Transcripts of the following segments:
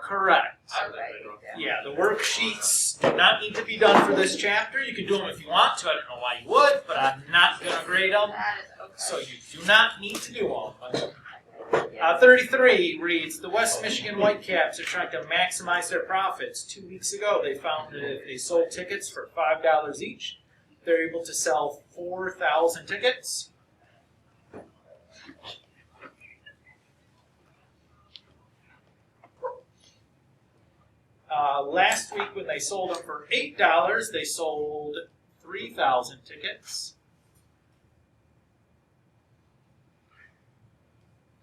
Correct. Yeah, the worksheets do not need to be done for this chapter. You can do them if you want to. I don't know why you would, but I'm not going to grade them. That is okay. So you do not need to do them. 33 reads, the West Michigan Whitecaps are trying to maximize their profits. 2 weeks ago, they found that if they sold tickets for $5 each, they're able to sell 4,000 tickets. Last week, when they sold them for $8, they sold 3,000 tickets.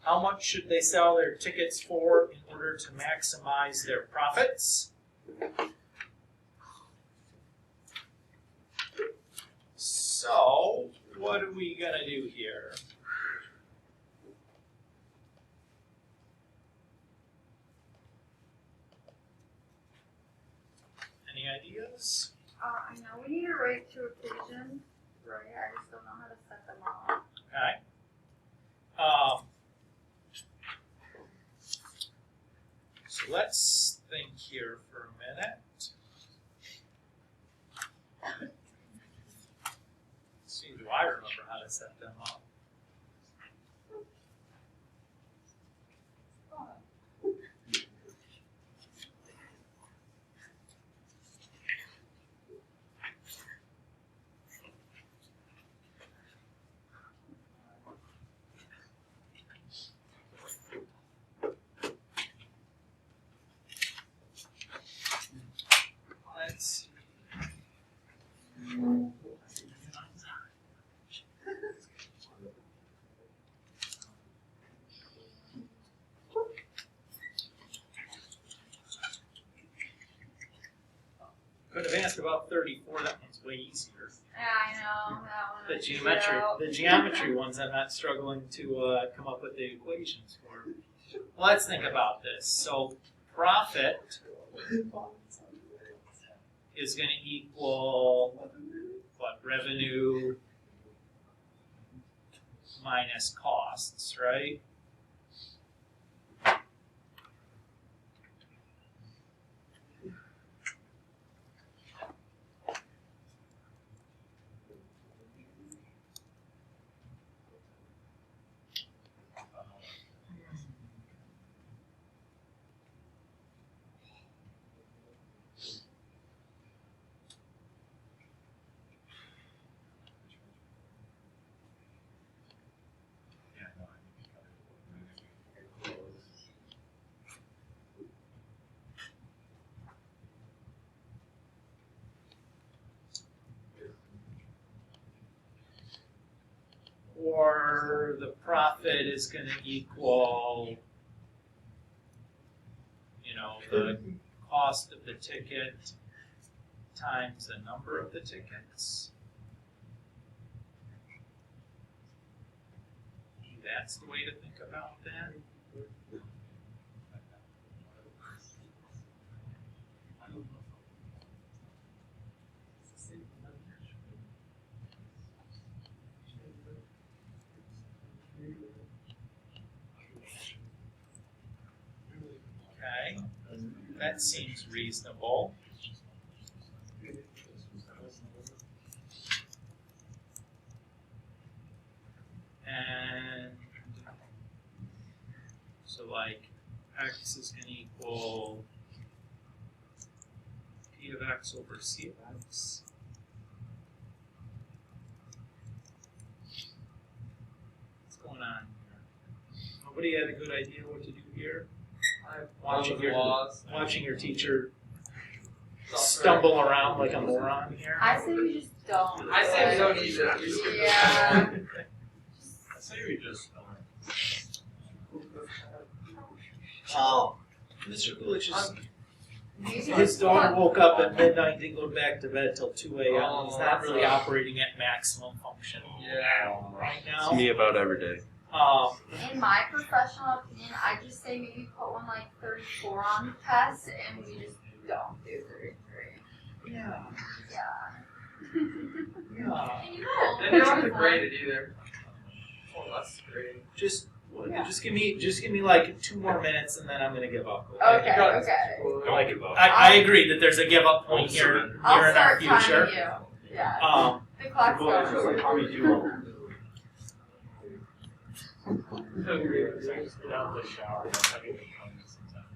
How much should they sell their tickets for in order to maximize their profits? So, what are we going to do here? Any ideas? I know we need to write 2 equations, right? I just don't know how to set them up. Okay. So let's think here for a minute. Let's see, do I remember how to set them up? Let's see. Could have asked about 34. That one's way easier. Yeah, I know. That one. The geometry ones, I'm not struggling to come up with the equations for. Well, let's think about this. So, profit is going to equal what? Revenue minus costs, right? Or the profit is going to equal, the cost of the ticket times the number of the tickets. That's the way to think about that. Okay, that seems reasonable. And so like x is going to equal p of x over c of x. What's going on here? Nobody had a good idea what to do here? Watching your teacher stumble around like a moron here. I say we just don't. I say we don't need to. Yeah. I say we just don't. Oh, Mr. Coolidge his daughter woke up at midnight, didn't go back to bed till 2 a.m. He's not really operating at maximum function right now. It's me about every day. In my professional opinion, I just say maybe put one like 34 on the test, and we just don't do 33. Yeah. Yeah. Yeah. They don't have to grade it either. Oh, that's great. Just Yeah. Just give me like 2 more minutes, and then I'm gonna give up. Okay, got okay. Don't give up. I agree that there's a give up point here I'll in our start future. timing you. Yeah. The clock's going. Tommy Duo. Get out of the shower. I get sometimes.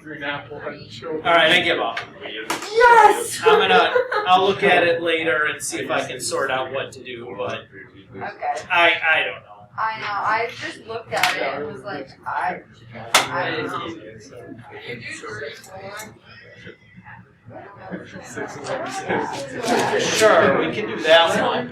Green apple and show. All right, I give up. Yes! I'll look at it later and see if I can sort out what to do, but Okay. I don't know. I know. I just looked at it and was like, I don't know. You do 34. Sure, we can do that one.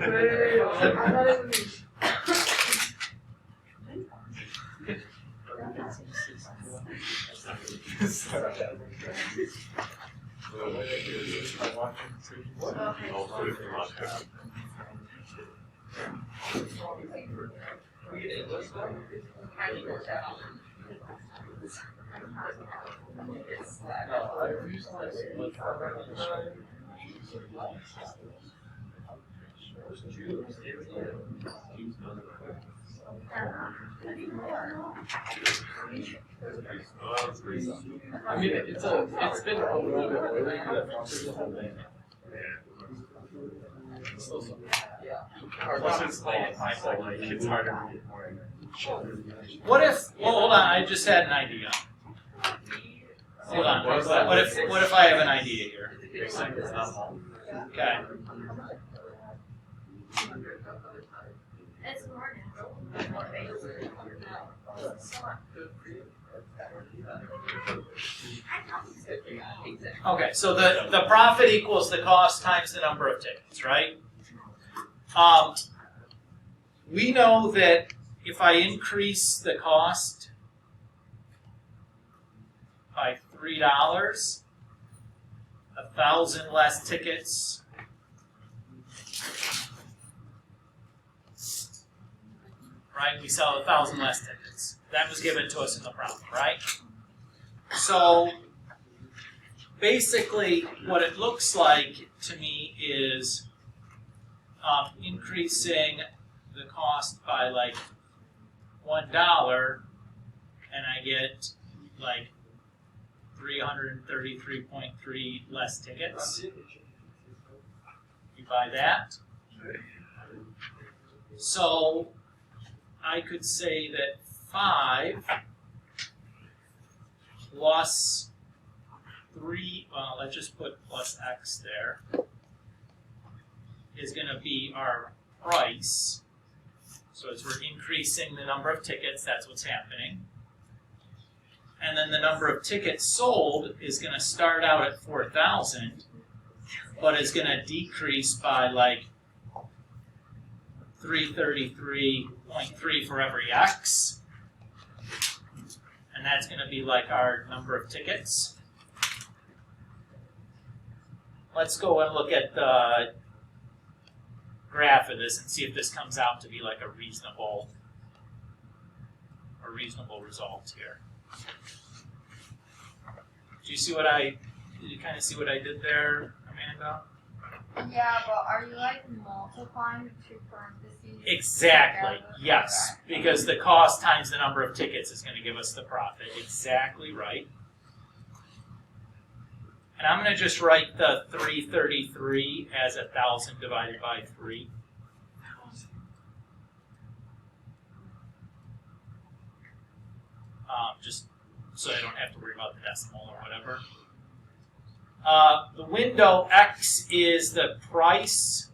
I mean, it's been a little bit oily because the whole thing. Unless it's like my fault, like it's harder to get more. What if? Well, hold on. I just had an idea. Hold on. What if I have an idea here? Okay. It's more Okay. So the profit equals the cost times the number of tickets, right? We know that if I increase the cost by $3, 1,000 less tickets. Right? We sell 1,000 less tickets. That was given to us in the problem, right? So basically, what it looks like to me is increasing the cost by like $1, and I get like 333.3 less tickets. You buy that? So I could say that 5 plus 3, well, let's just put plus x there, is going to be our price. So as we're increasing the number of tickets, that's what's happening. And then the number of tickets sold is going to start out at 4,000, but is going to decrease by like 333.3 for every x. And that's going to be like our number of tickets. Let's go and look at the graph of this and see if this comes out to be like a reasonable result here. Did you kind of see what I did there, Amanda? Yeah, but are you like multiplying the two parentheses? Exactly, together? yes. Okay. Because the cost times the number of tickets is going to give us the profit. Exactly right. And I'm going to just write the 333 as 1,000 divided by 3. Just so I don't have to worry about the decimal or whatever. The window X is the price.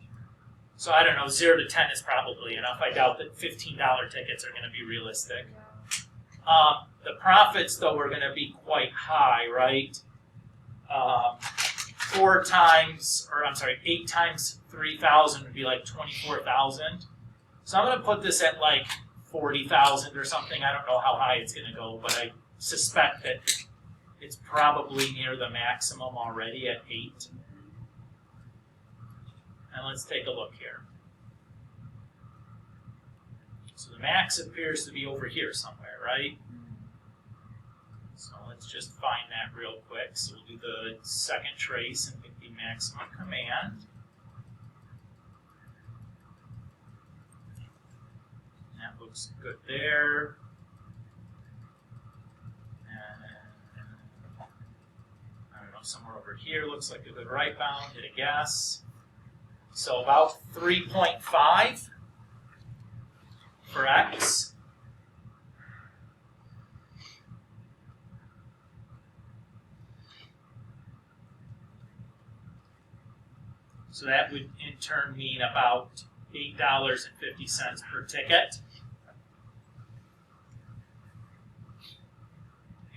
So I don't know, 0 to 10 is probably enough. I doubt that $15 tickets are going to be realistic. The profits, though, are going to be quite high, right? 8 times 3,000 would be like 24,000. So I'm going to put this at like 40,000 or something. I don't know how high it's going to go, but I suspect that it's probably near the maximum already at 8. And let's take a look here. So the max appears to be over here somewhere, right? let's just find that real quick. So we'll do the second trace and pick the maximum command. That looks good there. And I don't know, somewhere over here looks like a good right bound. Hit a guess. So about 3.5 for x. So that would in turn mean about $8.50 per ticket.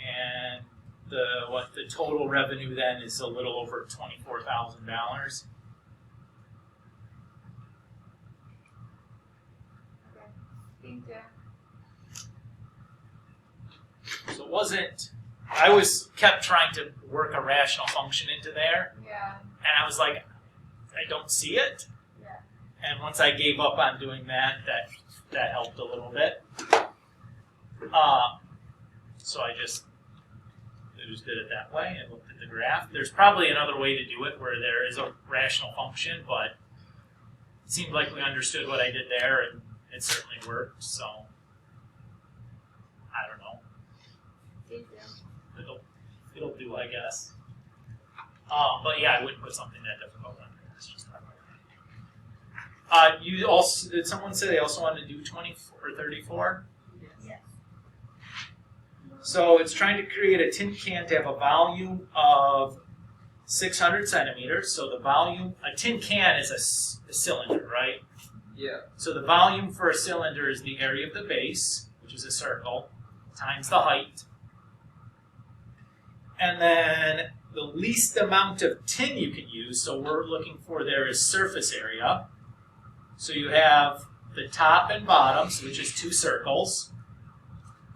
And the total revenue then is a little over $24,000. Thank you. So it wasn't, I was kept trying to work a rational function into there, Yeah. and I was like, I don't see it. Yeah. And once I gave up on doing that helped a little bit. So I just did it that way and looked at the graph. There's probably another way to do it where there is a rational function, but it seemed like we understood what I did there, and it certainly worked. So I don't know. Thank you. It'll do, I guess. But yeah, I wouldn't put something that difficult on there. It's just not right. You also, did someone say they also wanted to do 24 or 34? Yes. So it's trying to create a tin can to have a volume of 600 centimeters. So the volume, a tin can is a cylinder, right? Yeah. So the volume for a cylinder is the area of the base, which is a circle, times the height. And then the least amount of tin you can use, so we're looking for there is surface area. So you have the top and bottoms, which is two circles,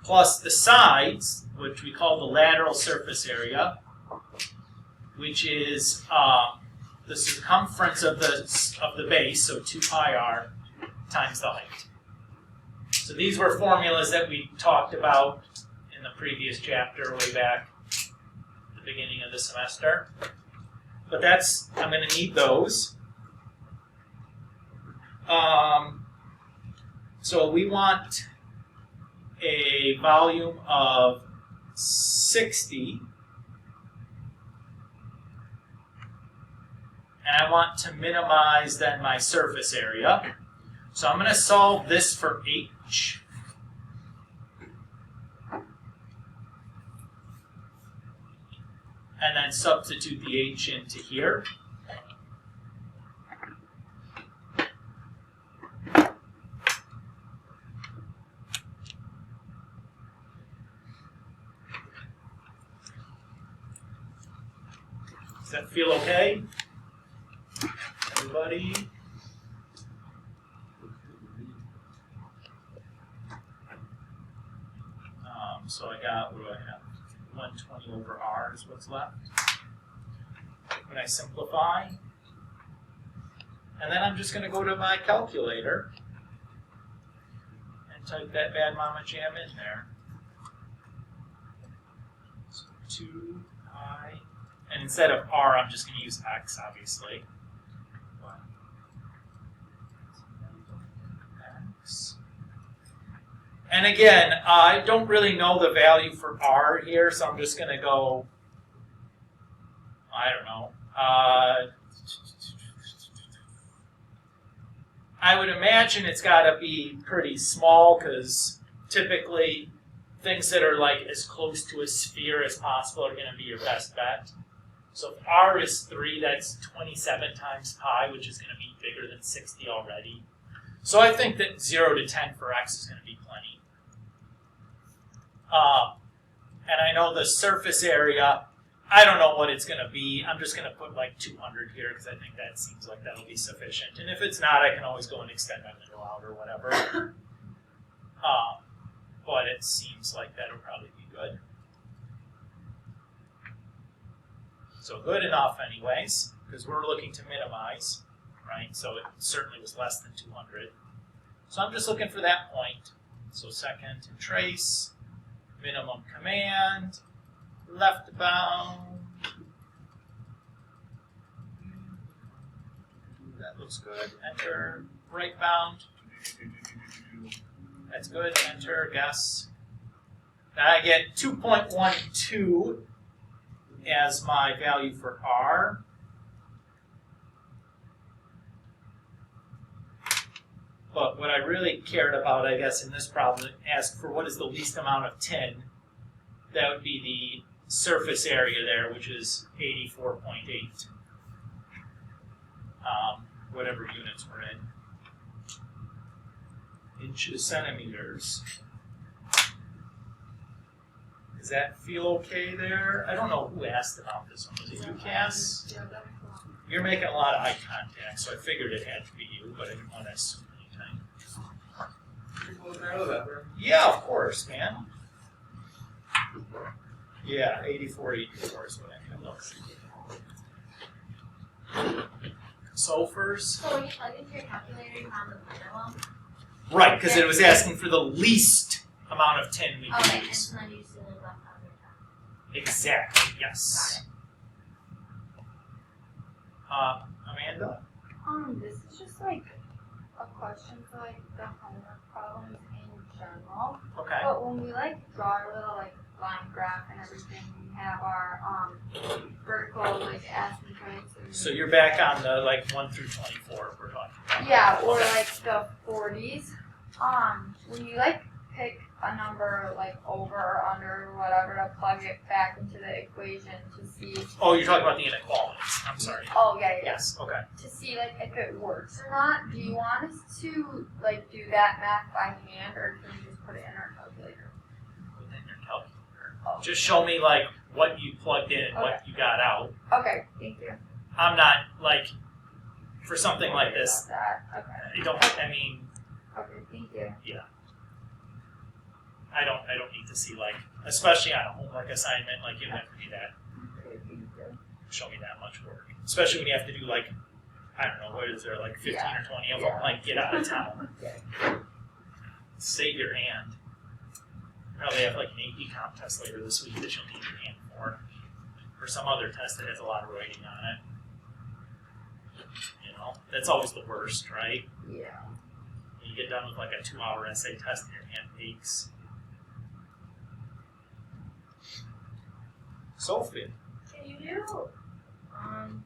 plus the sides, which we call the lateral surface area, which is the circumference of the base, so 2 pi r times the height. So these were formulas that we talked about in the previous chapter way back at the beginning of the semester. But I'm going to need those. So we want a volume of 60, and I want to minimize then my surface area. So I'm going to solve this for h. And then substitute the h into here. Does that feel okay? Everybody? So I got, what do I have? 120 over r is what's left. When I simplify, and then I'm just going to go to my calculator and type that bad mama jam in there. So 2 pi, and instead of r, I'm just going to use x, obviously. X. And again, I don't really know the value for r here, so I'm just going to go, I don't know. I would imagine it's got to be pretty small, because typically things that are like as close to a sphere as possible are going to be your best bet. So if r is 3, that's 27 times pi, which is going to be bigger than 60 already. So I think that 0 to 10 for x is going to be plenty. And I know the surface area, I don't know what it's going to be. I'm just going to put like 200 here, because I think that seems like that'll be sufficient. And if it's not, I can always go and extend my middle out or whatever. But it seems like that'll probably be good. So good enough anyways, because we're looking to minimize, right? So it certainly was less than 200. So I'm just looking for that point. So second and trace, minimum command, left bound. That looks good. Enter. Right bound. That's good. Enter. Guess. Now I get 2.12 as my value for R. But what I really cared about, I guess, in this problem, asked for what is the least amount of tin. That would be the surface area there, which is 84.8. Whatever units we're in. Inches, centimeters. Does that feel okay there? I don't know who asked about this one. Was it you, Cass? You're making a lot of eye contact, so I figured it had to be you, but I didn't want to assume anything. Yeah, of course, man. Yeah, 84 is what I can look. Sulfurs? So when you plug into your calculator, you found the minimum. Right, because it was asking for the least amount of tin we Okay, can and use. so then you still left out your time. Exactly, yes. Amanda? This is just like a question for like the homework problems in general. Okay. But when we like draw our little like line graph and everything, we have our vertical like asymptotes. And So you're back on the like 1 through 24 we're talking about. yeah, or like the 40s. When you like pick a number like over or under or whatever to plug it back into the equation to see. Oh, you're talking about the inequalities. I'm sorry. Oh yeah. Yes, okay. To see like if it works or not. Do you want us to like do that math by hand or can we just put it in our calculator? Within your calculator. Oh. Just show me like what you plugged in and what you got out. Okay, thank you. I'm not like, for something like this, About that. Okay. I mean, Okay, thank you. I don't need to see like, especially on a homework assignment, like you don't have to be that, Okay, thank you. show me that much work. Especially when you have to do like, I don't know, what is there, like 15 or 20 of them, like get out of town. Okay. Save your hand. Probably have like an AP comp test later this week that you'll need your hand for. Or some other test that has a lot of writing on it. You know, that's always the worst, right? Yeah. When you get done with like a 2-hour essay test and your hand aches. Sophie. Can you do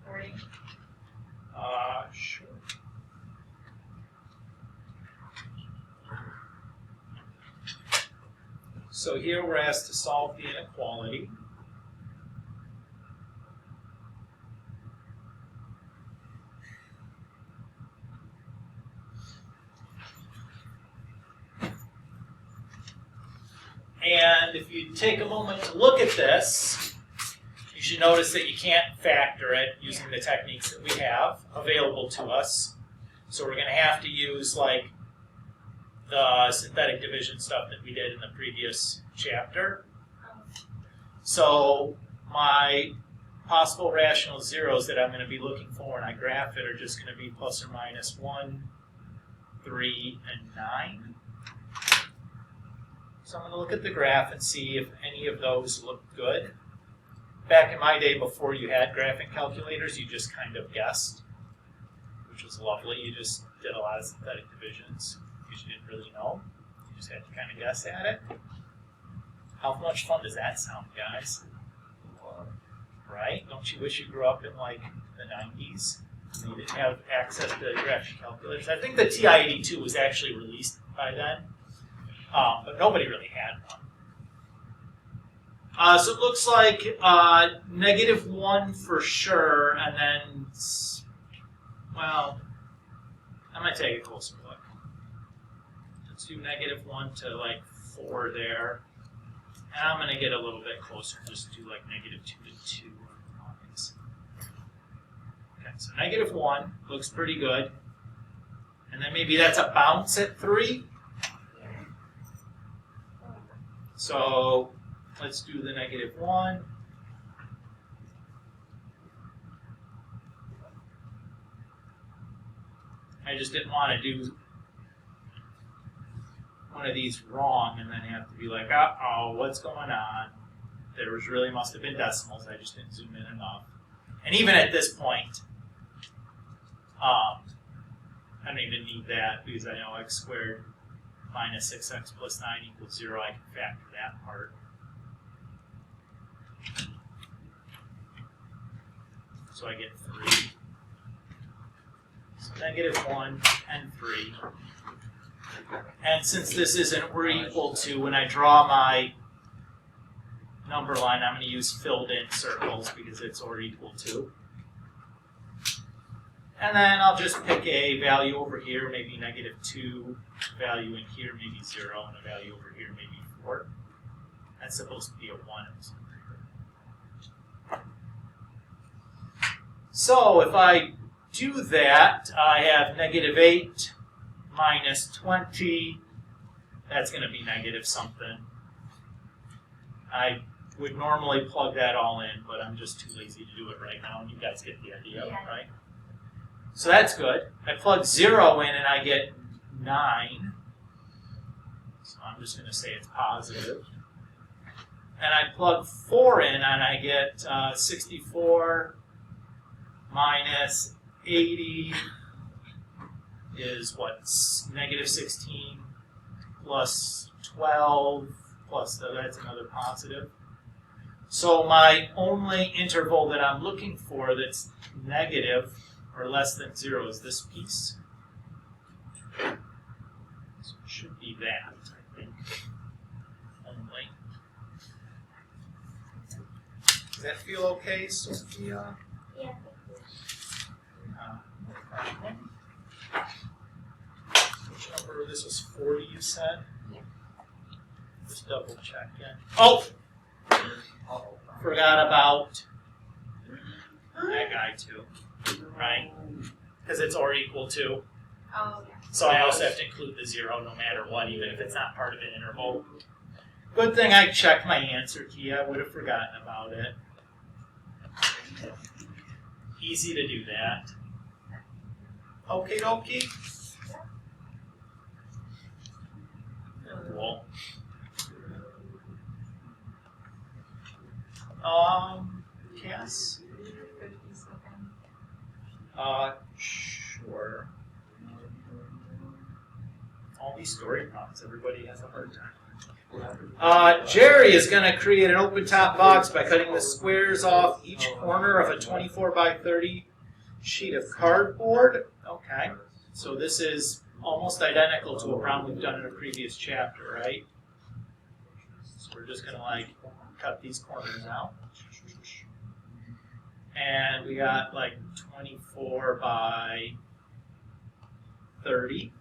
40? Sure. So here we're asked to solve the inequality. And if you take a moment to look at this, you should notice that you can't factor it using the techniques that we have available to us. So we're going to have to use like the synthetic division stuff that we did in the previous chapter. So my possible rational zeros that I'm going to be looking for when I graph it are just going to be plus or minus 1, 3, and 9. So I'm going to look at the graph and see if any of those look good. Back in my day, before you had graphing calculators, you just kind of guessed, which was lovely. You just did a lot of synthetic divisions because you didn't really know. You just had to kind of guess at it. How much fun does that sound, guys? Right? Don't you wish you grew up in like the 90s? And you didn't have access to graphing calculators. I think the TI-82 was actually released by then, but nobody really had one. So it looks like -1 for sure, and then, well, I'm going to take a closer look. Let's do -1 to like 4 there. And I'm going to get a little bit closer, just do like -2 to 2. Okay, so -1 looks pretty good. And then maybe that's a bounce at 3. So let's do the -1. I just didn't want to do one of these wrong and then have to be like, uh-oh, what's going on? there was really must have been decimals. I just didn't zoom in enough. And even at this point, I don't even need that because I know x squared minus 6x plus 9 equals 0. I can factor that part. So I get 3. So -1 and 3. And since this isn't or equal to, when I draw my number line, I'm going to use filled in circles because it's or equal to. And then I'll just pick a value over here, maybe -2, value in here, maybe 0, and a value over here, maybe 4. That's supposed to be a 1. So if I do that, I have -8 minus 20. That's going to be negative something. I would normally plug that all in, but I'm just too lazy to do it right now, and you guys get the idea, right? So that's good. I plug 0 in and I get 9. So I'm just going to say it's positive. And I plug 4 in and I get 64 minus 80 is what? -16 plus 12 plus, that's another positive. So my only interval that I'm looking for that's negative or less than 0 is this piece. So it should be that, I think, only. Does that feel okay, Sophia? Yeah. No problem. Which number? This was 40, you said? Yeah. Just double check in. Oh! Forgot about that guy too, right? Because it's or equal to. Oh, yeah. So I also have to include the 0 no matter what, even if it's not part of an interval. Good thing I checked my answer key. I would have forgotten about it. Easy to do that. Okie dokie. Cool. Yes. 50 seconds. Sure. All these story prompts, everybody has a hard time. Jerry is going to create an open top box by cutting the squares off each corner of a 24 by 30 sheet of cardboard. Okay. So this is almost identical to a problem we've done in a previous chapter, right? So we're just going to cut these corners out. And we got 24 by 30.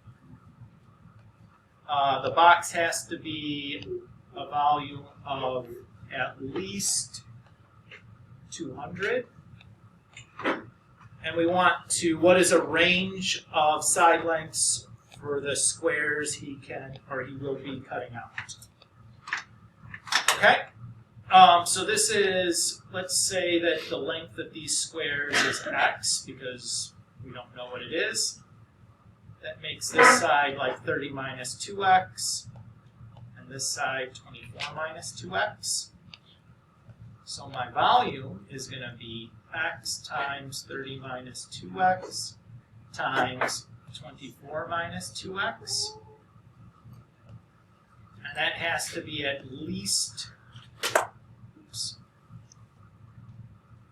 The box has to be a volume of at least 200. And we want to, what is a range of side lengths for the squares he can, or he will be cutting out? Okay. So this is, let's say that the length of these squares is x, because we don't know what it is. That makes this side 30 minus 2x, and this side 24 minus 2x. So my volume is going to be x times 30 minus 2x times 24 minus 2x. And that has to be at least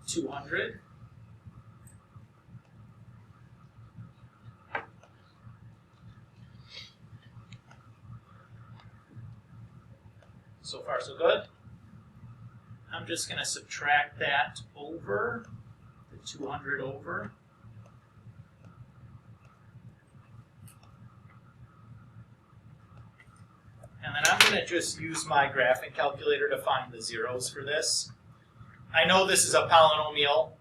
200. So far, so good. I'm just going to subtract that over, the 200 over. And then I'm going to just use my graphing calculator to find the zeros for this. I know this is a polynomial,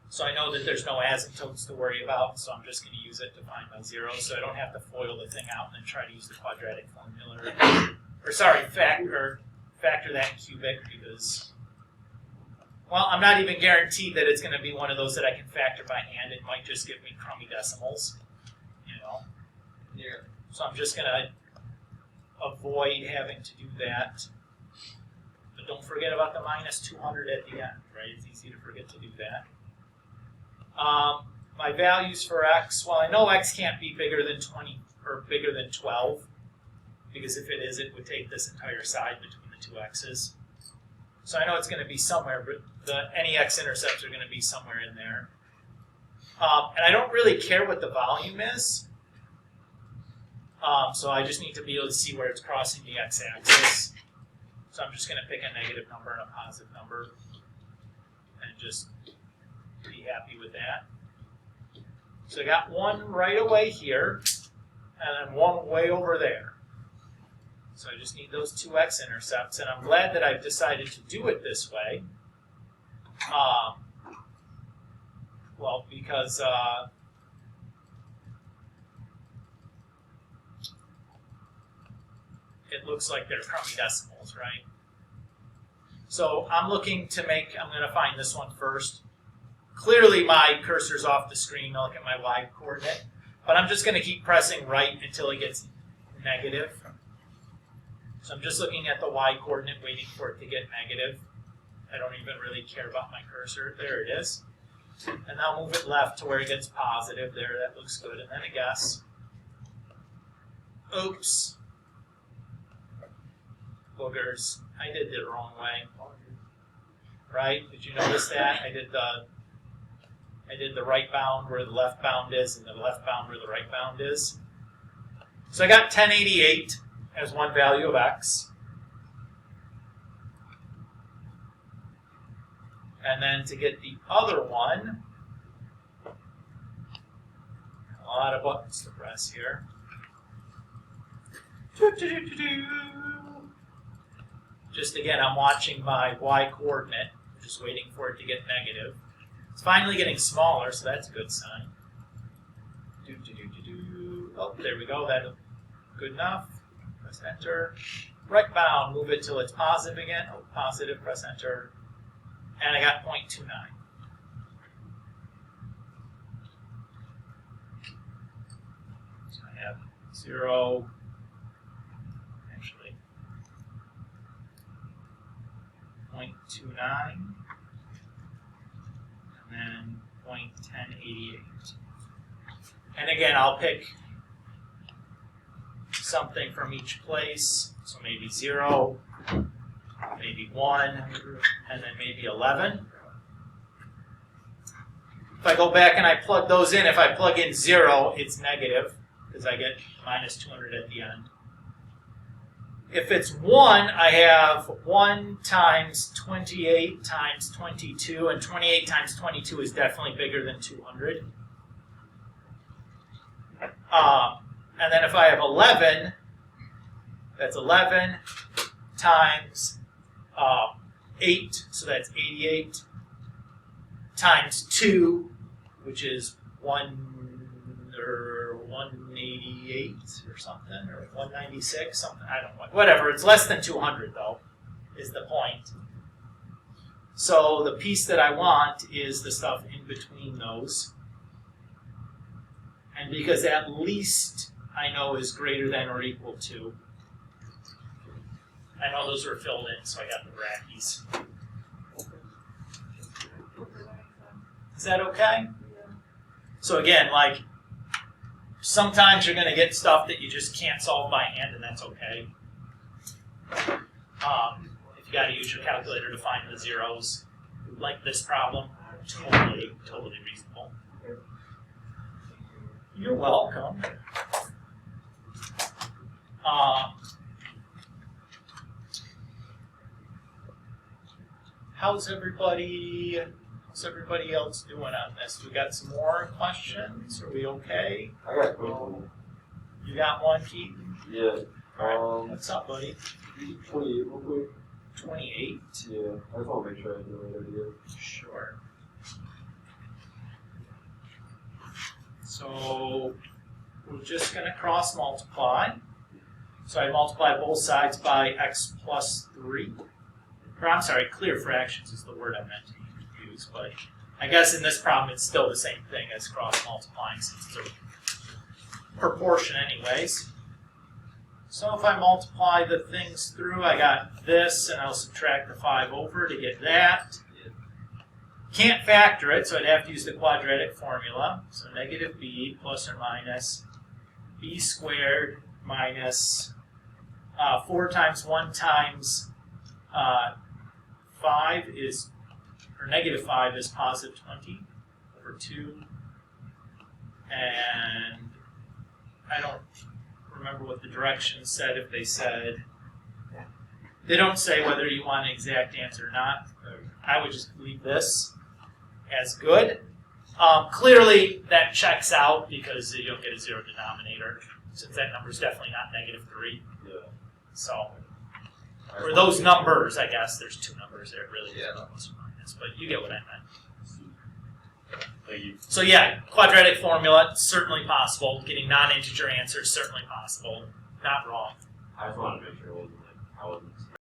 so I know that there's no asymptotes to worry about, so I'm just going to use it to find my zeros, so I don't have to FOIL the thing out and then try to use the quadratic formula. Or sorry, factor that in cubic, because, well, I'm not even guaranteed that it's going to be one of those that I can factor by hand. It might just give me crummy decimals, you know. Yeah. So I'm just going to avoid having to do that. The But don't forget about the minus 200 at the end, right? It's easy to forget to do that. My values for x, well, I know x can't be bigger than 20 or bigger than 12, because if it is, it would take this entire side between the two x's. So I know it's going to be somewhere, but any x-intercepts are going to be somewhere in there. And I don't really care what the volume is. So I just need to be able to see where it's crossing the x-axis. So I'm just going to pick a negative number and a positive number and just be happy with that. So I got one right away here and then one way over there. So I just need those two x-intercepts, and I'm glad that I've decided to do it this way. Well, because it looks like they're crummy decimals, right? So I'm looking to I'm going to find this one first. Clearly my cursor's off the screen. I'll look at my y coordinate. But I'm just going to keep pressing right until it gets negative. So I'm just looking at the y coordinate, waiting for it to get negative. I don't even really care about my cursor. There it is. And I'll move it left to where it gets positive. There, that looks good. And then a guess. Oops. Boogers. I did it the wrong way. Right? Did you notice that? I did the right bound where the left bound is, and the left bound where the right bound is. So I got 1088 as one value of x. And then to get the other one, a lot of buttons to press here. Just again, I'm watching my y coordinate, just waiting for it to get negative. It's finally getting smaller, so that's a good sign. Oh, there we go. That's good enough. Press enter. Right bound, move it till it's positive again. Oh, positive, press enter. And I got 0.29. So I have 0, actually, 0.29, and then 0.1088. And again, I'll pick something from each place, so maybe 0, maybe 1, and then maybe 11. If I go back and I plug those in, if I plug in 0, it's negative, because I get minus 200 at the end. If it's 1, I have 1 times 28 times 22, and 28 times 22 is definitely bigger than 200. And then if I have 11, that's 11 times 8, so that's 88, times 2, which is 188 or something, or 196, something, I don't know, whatever. It's less than 200, though, is the point. So the piece that I want is the stuff in between those. And because at least I know is greater than or equal to. I know those are filled in, so I got the brackies. Is that okay? So again, like, sometimes you're going to get stuff that you just can't solve by hand, and that's okay. If you got to use your calculator to find the zeros, like this problem, totally reasonable. You're welcome. How's everybody else doing on this? We got some more questions? Are we okay? I got a quick one. You got one, Keith? Yeah. What's up, buddy? 28 real quick. 28? Yeah. I just want to make sure I do it right here. Sure. So we're just going to cross multiply. So I multiply both sides by x plus 3. Or I'm sorry, clear fractions is the word I meant to use. But I guess in this problem it's still the same thing as cross multiplying since it's a proportion anyways. So if I multiply the things through, I got this, and I'll subtract the 5 over to get that. Can't factor it, so I'd have to use the quadratic formula. So negative b plus or minus b squared minus 4 times 1 times 5 is, or negative 5 is positive 20 over 2. And I don't remember what the directions said, if they said, they don't say whether you want an exact answer or not. I would just leave this as good. Clearly that checks out because you don't get a 0 denominator, since that number is definitely not negative 3. Yeah. So, for those numbers, I guess, there's 2 numbers there, really, plus or minus, but you get what I meant. So yeah, quadratic formula, certainly possible. Getting non-integer answers, certainly possible. Not wrong. I just wanted to make sure it wasn't like, I wasn't